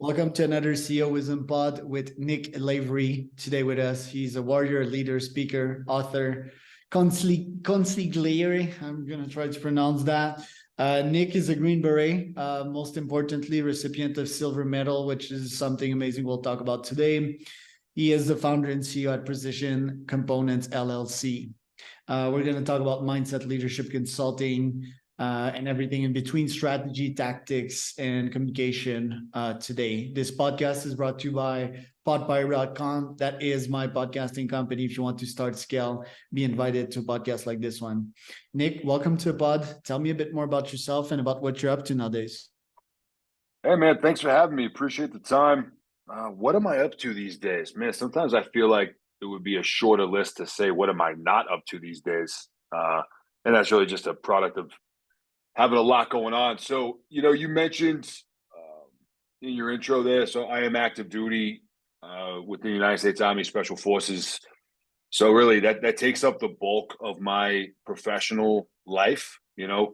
Welcome to another CEO Wisdom Pod with Nick Lavery. Today with us, he's a warrior, leader, speaker, author, consigliere. I'm going to try to pronounce that. Nick is a Green Beret, most importantly, recipient of silver medal, which is something amazing we'll talk about today. He is the founder and CEO at Precision Components, LLC. We're going to talk about mindset, leadership, consulting, and everything in between, strategy, tactics, and communication today. This podcast is brought to you by podpire.com. That is my podcasting company. If you want to start, scale, be invited to a podcast like this one. Nick, welcome to the pod. Tell me a bit more about yourself and about what you're up to nowadays. Hey, man, thanks for having me. Appreciate the time. What am I up to these days? Man, sometimes I feel like it would be a shorter list to say, what am I not up to these days? And that's really just a product of having a lot going on. So, you mentioned in your intro there, so I am active duty with the United States Army Special Forces. So really that takes up the bulk of my professional life,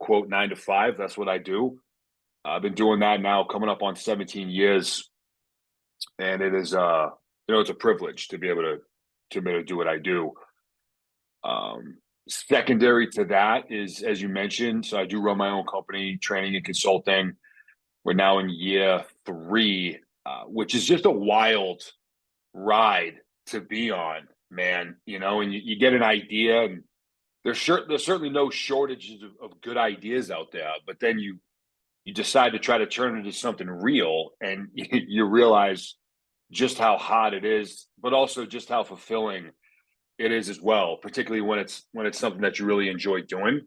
quote 9 to 5. That's what I do. I've been doing that now coming up on 17 years. And it is, it's a privilege to be able to do what I do. Secondary to that is, as you mentioned, so I do run my own company, training and consulting. We're now in year 3, which is just a wild ride to be on, man. And you get an idea, and there's certainly no shortages of good ideas out there. But then you decide to try to turn it into something real, and you realize just how hard it is, but also just how fulfilling it is as well, particularly when it's something that you really enjoy doing.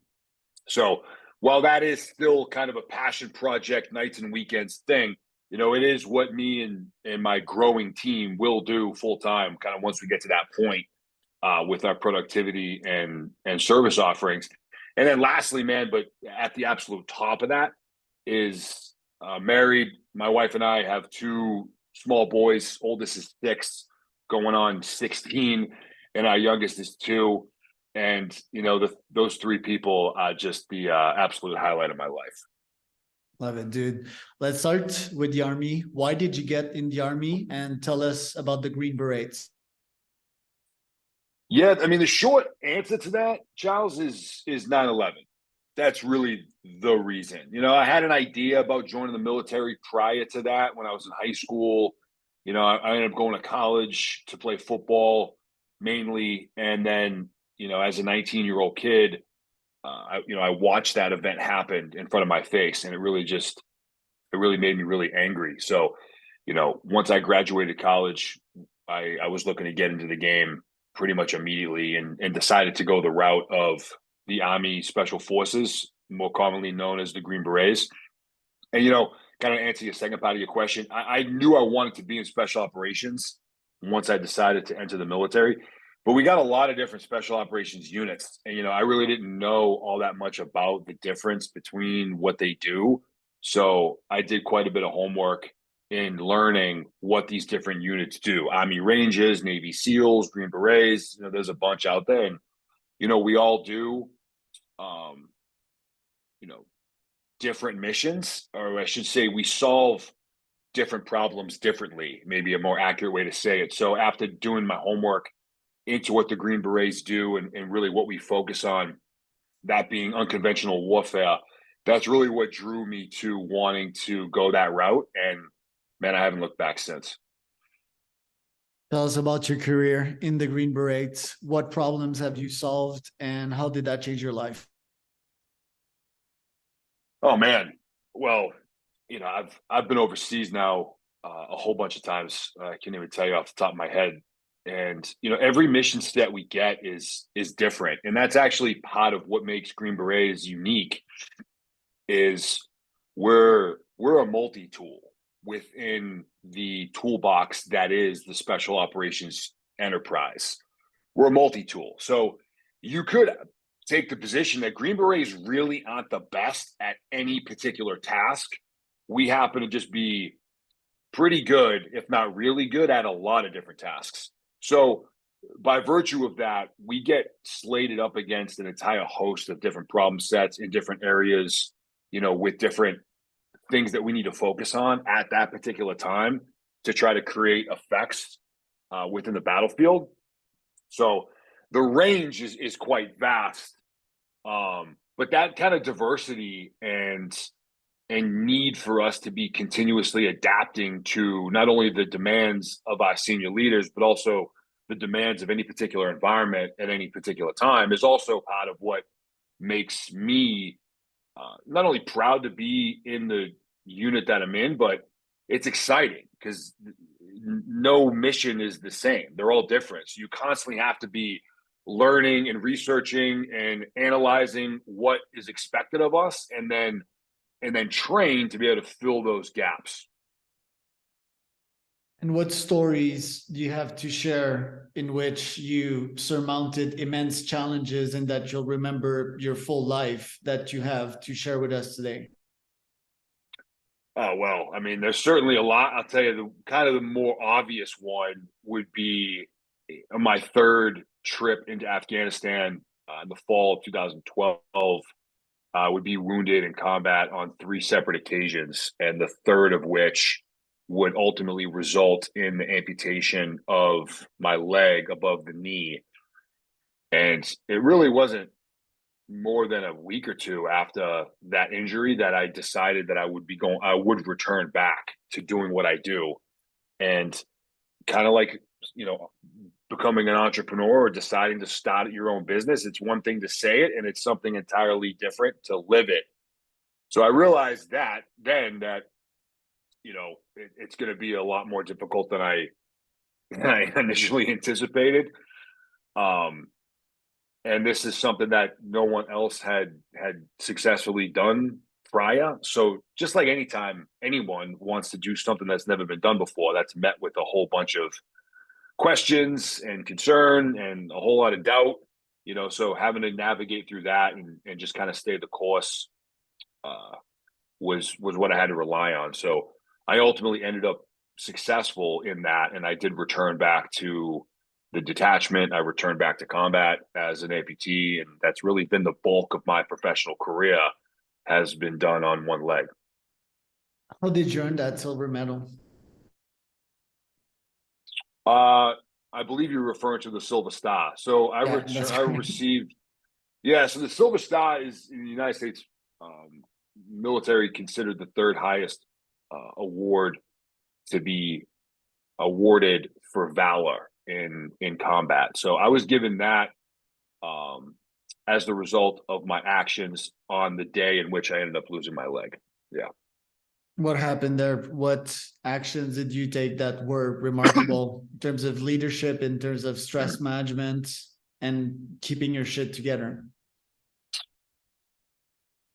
So while that is still kind of a passion project, nights and weekends thing, it is what me and my growing team will do full time, kind of once we get to that point with our productivity and service offerings. And then lastly, man, but at the absolute top of that is married. My wife and I have 2 small boys. Oldest is 6, going on 16. And our youngest is 2. And, those 3 people are just the absolute highlight of my life. Love it, dude. Let's start with the Army. Why did you get in the Army? And tell us about the Green Berets. Yeah, I mean, the short answer to that, Charles, is 9/11. That's really the reason. I had an idea about joining the military prior to that when I was in high school. I ended up going to college to play football mainly. And then, as a 19-year-old kid, I watched that event happen in front of my face, and it really made me really angry. So, once I graduated college, I was looking to get into the game pretty much immediately and decided to go the route of the Army Special Forces, more commonly known as the Green Berets. And, kind of answer your second part of your question, I knew I wanted to be in special operations once I decided to enter the military. But we got a lot of different special operations units. And, I really didn't know all that much about the difference between what they do. So I did quite a bit of homework in learning what these different units do. Army Rangers, Navy SEALs, Green Berets, there's a bunch out there. And, we all do, different missions, or I should say we solve different problems differently, maybe a more accurate way to say it. So after doing my homework into what the Green Berets do and really what we focus on, that being unconventional warfare, that's really what drew me to wanting to go that route. And man, I haven't looked back since. Tell us about your career in the Green Berets. What problems have you solved, and how did that change your life? Oh man, well, I've been overseas now a whole bunch of times. I can't even tell you off the top of my head. And every mission set we get is different, and that's actually part of what makes Green Berets unique. Is we're a multi-tool within the toolbox that is the Special Operations Enterprise. We're a multi-tool, so you could take the position that Green Berets really aren't the best at any particular task. We happen to just be pretty good, if not really good, at a lot of different tasks. So by virtue of that, we get slated up against an entire host of different problem sets in different areas, with different things that we need to focus on at that particular time to try to create effects within the battlefield. So the range is quite vast, but that kind of diversity and need for us to be continuously adapting to not only the demands of our senior leaders, but also the demands of any particular environment at any particular time is also part of what makes me not only proud to be in the unit that I'm in, but it's exciting because no mission is the same. They're all different. So you constantly have to be learning and researching and analyzing what is expected of us, and then train to be able to fill those gaps. And what stories do you have to share in which you surmounted immense challenges and that you'll remember your full life that you have to share with us today? Oh, well, I mean, there's certainly a lot. I'll tell you, the kind of the more obvious one would be my third trip into Afghanistan in the fall of 2012. Would be wounded in combat on 3 separate occasions, and the third of which would ultimately result in the amputation of my leg above the knee. And it really wasn't more than a week or two after that injury that I decided that I would return back to doing what I do. And kind of like, becoming an entrepreneur or deciding to start your own business, it's one thing to say it and it's something entirely different to live it. So I realized that then that, it's going to be a lot more difficult than I initially anticipated. And this is something that no one else had successfully done prior. So just like anytime anyone wants to do something that's never been done before, that's met with a whole bunch of questions and concern and a whole lot of doubt, so having to navigate through that and just kind of stay the course was what I had to rely on. So I ultimately ended up successful in that, and I did return back to the detachment. I returned back to combat as an amputee, and that's really been the bulk of my professional career has been done on one leg. How did you earn that silver medal? I believe you're referring to the Silver Star. So I received, so the Silver Star is in the United States military considered the third highest award to be awarded for valor in combat. So I was given that as the result of my actions on the day in which I ended up losing my leg. Yeah. What happened there? What actions did you take that were remarkable in terms of leadership, in terms of stress management, and keeping your shit together?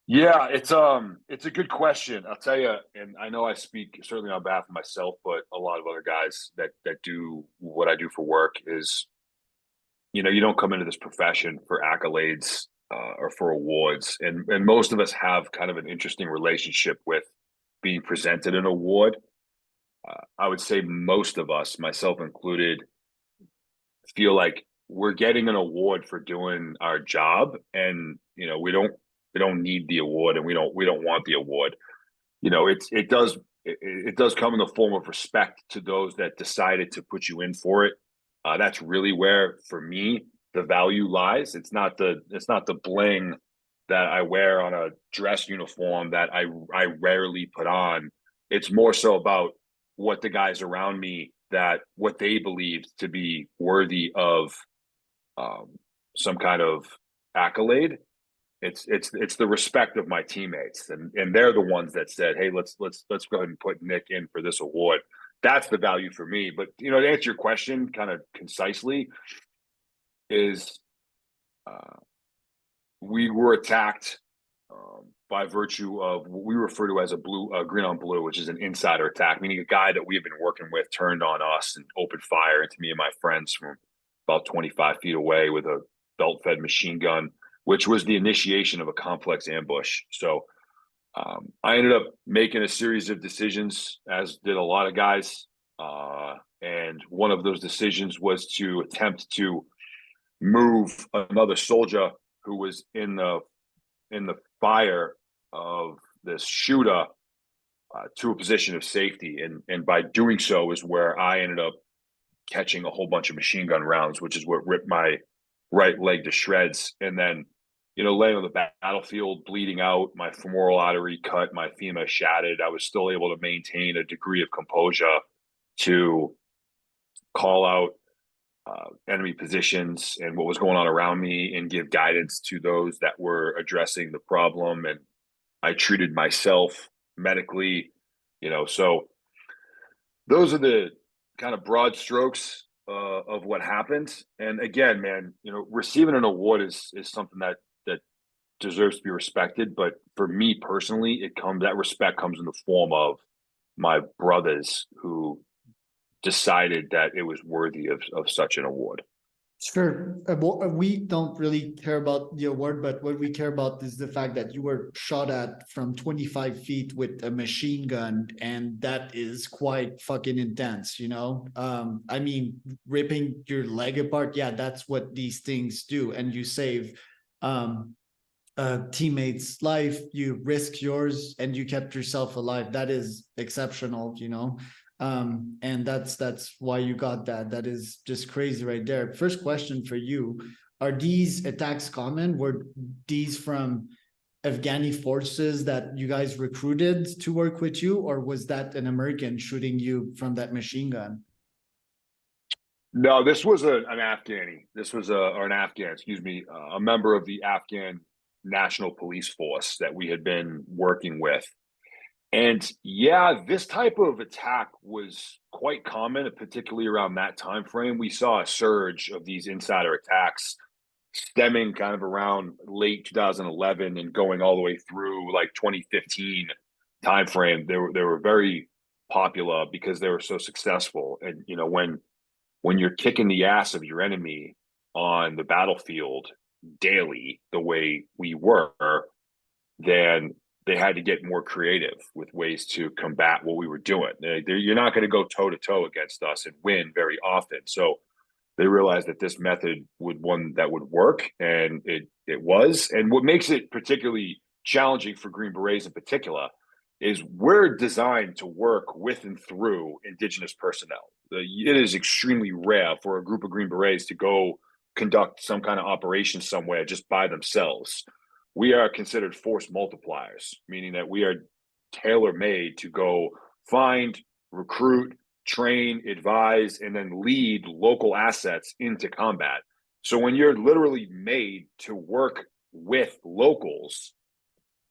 Yeah, it's a good question. I'll tell you, and I know I speak certainly on behalf of myself, but a lot of other guys that do what I do for work is, you don't come into this profession for accolades or for awards, and most of us have kind of an interesting relationship with being presented an award. I would say most of us, myself included, feel like we're getting an award for doing our job, and we don't need the award, and we don't want the award. It does come in the form of respect to those that decided to put you in for it. That's really where, for me, the value lies. It's not the bling that I wear on a dress uniform that I rarely put on. It's more so about what the guys around me, that what they believed to be worthy of some kind of accolade. It's the respect of my teammates, and they're the ones that said, "Hey, let's go ahead and put Nick in for this award." That's the value for me. But to answer your question kind of concisely, is we were attacked by virtue of what we refer to as a green on blue, which is an insider attack, meaning a guy that we have been working with turned on us and opened fire into me and my friends from about 25 feet away with a belt-fed machine gun, which was the initiation of a complex ambush. So I ended up making a series of decisions, as did a lot of guys. And one of those decisions was to attempt to move another soldier who was in the fire of this shooter to a position of safety, and by doing so is where I ended up catching a whole bunch of machine gun rounds, which is what ripped my right leg to shreds. And then, laying on the battlefield, bleeding out, my femoral artery cut, my femur shattered. I was still able to maintain a degree of composure to call out enemy positions and what was going on around me and give guidance to those that were addressing the problem. And I treated myself medically, so those are the kind of broad strokes of what happened. And again, man, receiving an award is something that deserves to be respected. But for me personally, that respect comes in the form of my brothers who decided that it was worthy of such an award. Sure. We don't really care about the award, but what we care about is the fact that you were shot at from 25 feet with a machine gun, and that is quite fucking intense, I mean, ripping your leg apart, yeah, that's what these things do. And you save a teammate's life, you risk yours, and you kept yourself alive. That is exceptional, and that's why you got that. That is just crazy right there. First question for you: are these attacks common? Were these from Afghani forces that you guys recruited to work with you, or was that an American shooting you from that machine gun? No, this was an Afghani. This was or an Afghan, excuse me, a member of the Afghan National Police Force that we had been working with. And yeah, this type of attack was quite common, particularly around that time frame. We saw a surge of these insider attacks stemming kind of around late 2011 and going all the way through like 2015 time frame. They were very popular because they were so successful. And when you're kicking the ass of your enemy on the battlefield daily, the way we were, then they had to get more creative with ways to combat what we were doing. You're not going to go toe to toe against us and win very often. So they realized that this method would work, and it was. And what makes it particularly challenging for Green Berets in particular is we're designed to work with and through Indigenous personnel. It is extremely rare for a group of Green Berets to go conduct some kind of operation somewhere just by themselves. We are considered force multipliers, meaning that we are tailor-made to go find, recruit, train, advise, and then lead local assets into combat. So when you're literally made to work with locals,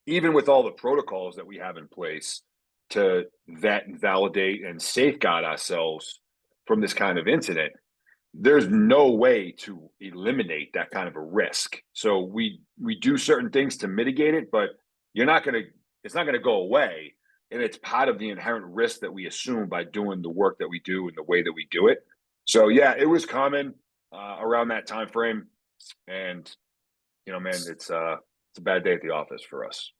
even with all the protocols that we have in place to vet and validate and safeguard ourselves from this kind of incident, there's no way to eliminate that kind of a risk. So we do certain things to mitigate it, but it's not gonna go away. And it's part of the inherent risk that we assume by doing the work that we do and the way that we do it. So yeah, it was common around that time frame. And man, it's a bad day at the office for us.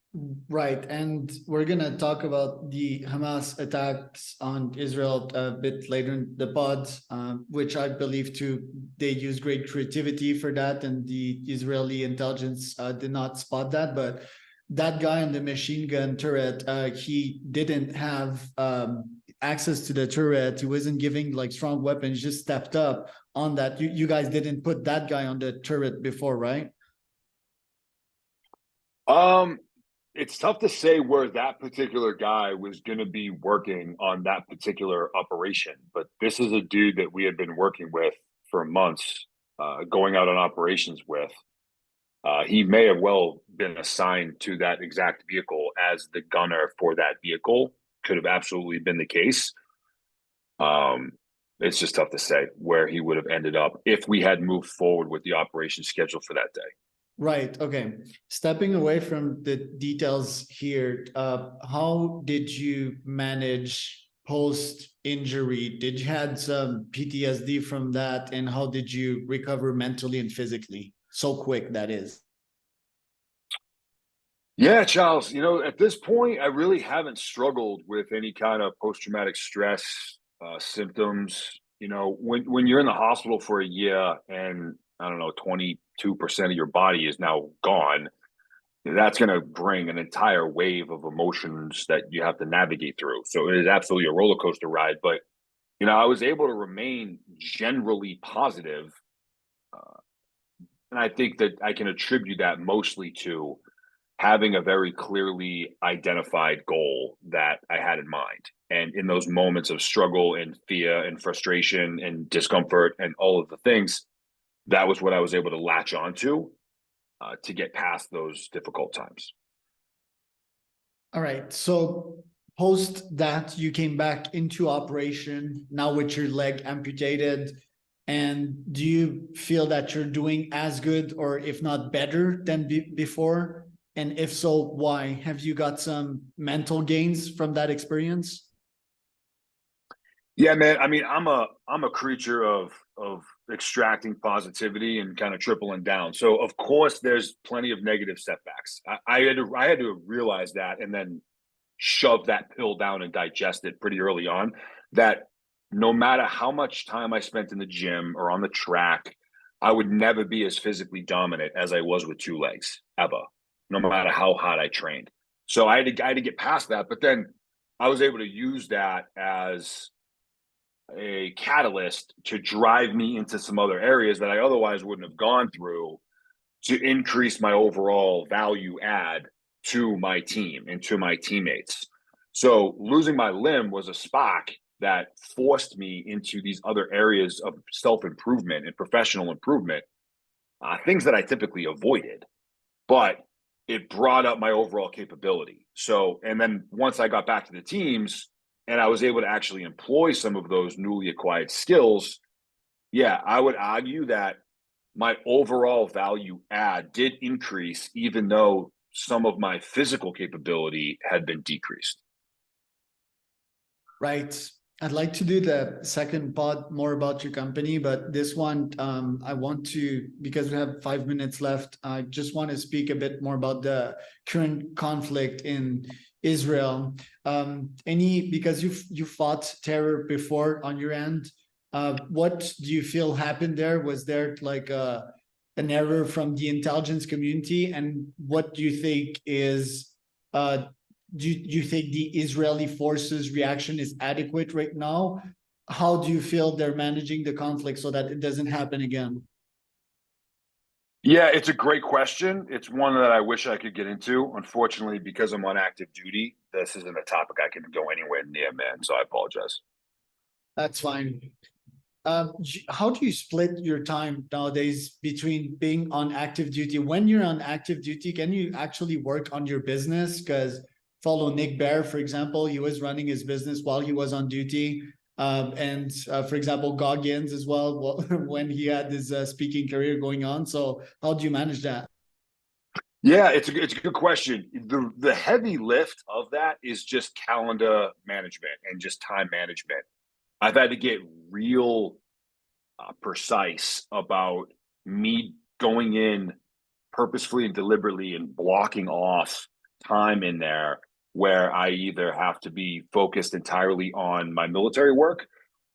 Right, and we're gonna talk about the Hamas attacks on Israel a bit later in the pod, which I believe too they use great creativity for that, and the Israeli intelligence did not spot that. But that guy on the machine gun turret, he didn't have access to the turret. He wasn't giving like strong weapons. Just stepped up on that. You guys didn't put that guy on the turret before, right? It's tough to say where that particular guy was going to be working on that particular operation, but this is a dude that we had been working with for months, going out on operations with. He may have well been assigned to that exact vehicle as the gunner for that vehicle. Could have absolutely been the case. It's just tough to say where he would have ended up if we had moved forward with the operation schedule for that day. Right. Okay. Stepping away from the details here, how did you manage post-injury? Did you had some PTSD from that, and how did you recover mentally and physically? So quick, that is. Yeah, Charles, at this point, I really haven't struggled with any kind of post-traumatic stress symptoms. When you're in the hospital for a year and I don't know, 22% of your body is now gone, that's going to bring an entire wave of emotions that you have to navigate through. So it is absolutely a roller coaster ride. But, I was able to remain generally positive. And I think that I can attribute that mostly to having a very clearly identified goal that I had in mind. And in those moments of struggle and fear and frustration and discomfort and all of the things, that was what I was able to latch onto to get past those difficult times. All right. So post that, you came back into operation now with your leg amputated. And do you feel that you're doing as good or if not better than before? And if so, why? Have you got some mental gains from that experience? Yeah, man. I mean, I'm a creature of extracting positivity and kind of tripling down. So of course there's plenty of negative setbacks. I had to realize that and then shove that pill down and digest it pretty early on. That no matter how much time I spent in the gym or on the track, I would never be as physically dominant as I was with two legs ever, no matter how hard I trained. So I had to get past that. But then I was able to use that as a catalyst to drive me into some other areas that I otherwise wouldn't have gone through to increase my overall value add to my team and to my teammates. So losing my limb was a spark that forced me into these other areas of self-improvement and professional improvement, things that I typically avoided, but it brought up my overall capability. So, and then once I got back to the teams and I was able to actually employ some of those newly acquired skills, yeah, I would argue that my overall value add did increase, even though some of my physical capability had been decreased. Right. I'd like to do the second part more about your company, but this one, I want to, because we have 5 minutes left, I just want to speak a bit more about the current conflict in Israel. Because you fought terror before on your end, what do you feel happened there? Was there like an error from the intelligence community? And what do you think is do you think the Israeli forces reaction is adequate right now? How do you feel they're managing the conflict so that it doesn't happen again? Yeah, it's a great question. It's one that I wish I could get into. Unfortunately, because I'm on active duty, this isn't a topic I can go anywhere near, man. So I apologize. That's fine. How do you split your time nowadays between being on active duty? When you're on active duty, can you actually work on your business? Because follow Nick Bear, for example, he was running his business while he was on duty. For example, Goggins as well, when he had his speaking career going on. So how do you manage that? Yeah, it's a good question. The heavy lift of that is just calendar management and just time management. I've had to get real precise about me going in purposefully and deliberately and blocking off time in there where I either have to be focused entirely on my military work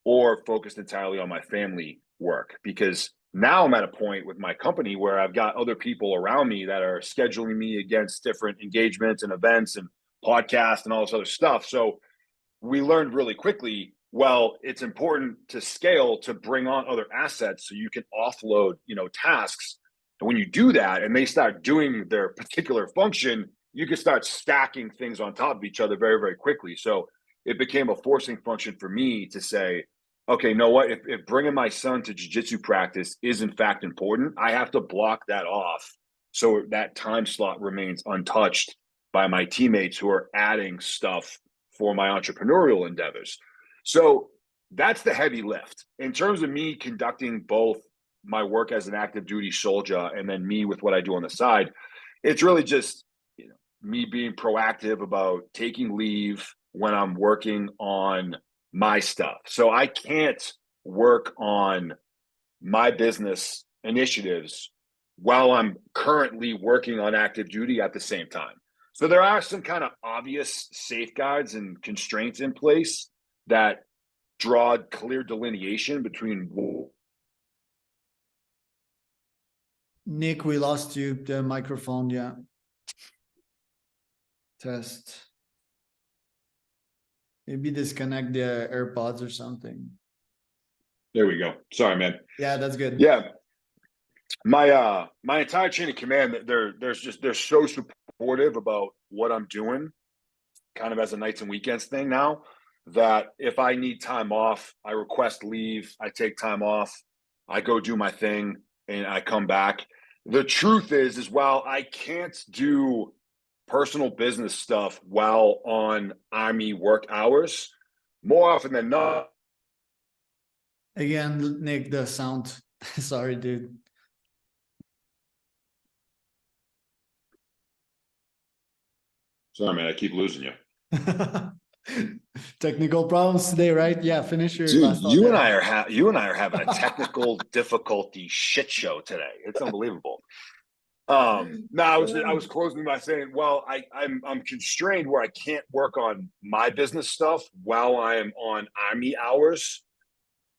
or focused entirely on my family work. Because now I'm at a point with my company where I've got other people around me that are scheduling me against different engagements and events and podcasts and all this other stuff. So we learned really quickly, well, it's important to scale to bring on other assets so you can offload, tasks. And when you do that and they start doing their particular function, you can start stacking things on top of each other very, very quickly. So it became a forcing function for me to say, okay, you know what? If bringing my son to jiu-jitsu practice is in fact important, I have to block that off so that time slot remains untouched by my teammates who are adding stuff for my entrepreneurial endeavors. So that's the heavy lift. In terms of me conducting both my work as an active duty soldier and then me with what I do on the side, it's really just me being proactive about taking leave when I'm working on my stuff. So I can't work on my business initiatives while I'm currently working on active duty at the same time. So there are some kind of obvious safeguards and constraints in place that draw clear delineation between. Nick, we lost you, the microphone. Yeah. Test. Maybe disconnect the AirPods or something. There we go. Sorry, man. Yeah, that's good. Yeah. My entire chain of command, they're so supportive about what I'm doing, kind of as a nights and weekends thing now, that if I need time off, I request leave, I take time off, I go do my thing, and I come back. The truth is while I can't do personal business stuff while on Army work hours, more often than not. Again, Nick, the sound. Sorry, dude. Sorry, man, I keep losing you. Technical problems today, right? Yeah, finish your Dude, last thought you there. and I are having a technical difficulty shit show today. It's unbelievable. No, I was closing by saying, well, I'm constrained where I can't work on my business stuff while I am on Army hours.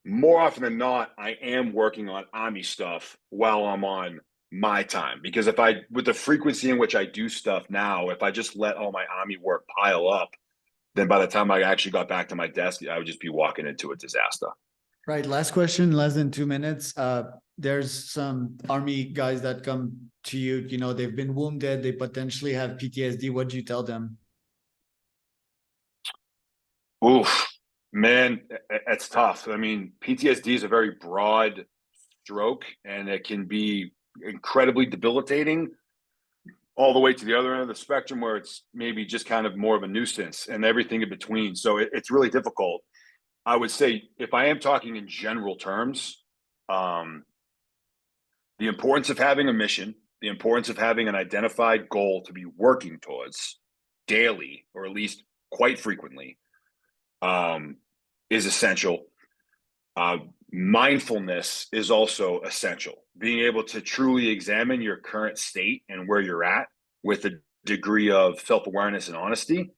More often than not, I am working on Army stuff while I'm on my time, because with the frequency in which I do stuff now, if I just let all my Army work pile up, then by the time I actually got back to my desk, I would just be walking into a disaster. Right. Last question, less than 2 minutes. There's some Army guys that come to you, they've been wounded, they potentially have PTSD. What do you tell them? Oof, man, it's tough. I mean, PTSD is a very broad stroke, and it can be incredibly debilitating, all the way to the other end of the spectrum where it's maybe just kind of more of a nuisance, and everything in between. So it's really difficult. I would say, if I am talking in general terms, the importance of having a mission, the importance of having an identified goal to be working towards daily, or at least quite frequently, is essential. Mindfulness is also essential. Being able to truly examine your current state and where you're at with a degree of self-awareness and honesty.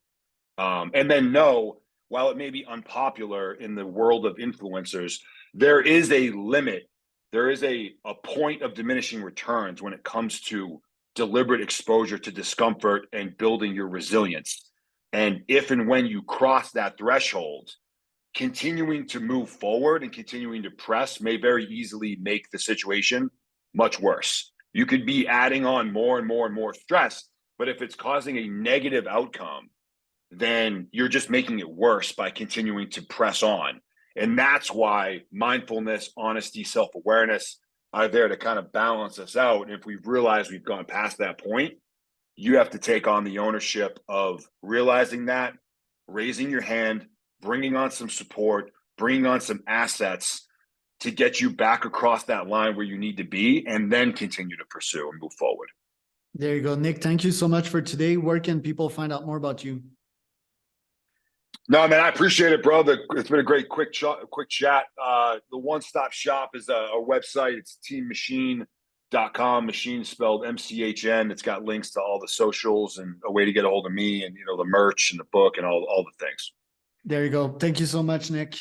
And then know, while it may be unpopular in the world of influencers, there is a limit. There is a point of diminishing returns when it comes to deliberate exposure to discomfort and building your resilience. And if and when you cross that threshold, continuing to move forward and continuing to press may very easily make the situation much worse. You could be adding on more and more and more stress, but if it's causing a negative outcome, then you're just making it worse by continuing to press on. And that's why mindfulness, honesty, self-awareness are there to kind of balance us out. And if we've realized we've gone past that point, you have to take on the ownership of realizing that, raising your hand, bringing on some support, bringing on some assets to get you back across that line where you need to be, and then continue to pursue and move forward. There you go, Nick. Thank you so much for today. Where can people find out more about you? No, man, I appreciate it, bro. It's been a great quick chat. The one-stop shop is our website. It's teammachine.com. Machine spelled MCHN. It's got links to all the socials and a way to get a hold of me, and the merch and the book and all the things. There you go. Thank you so much, Nick.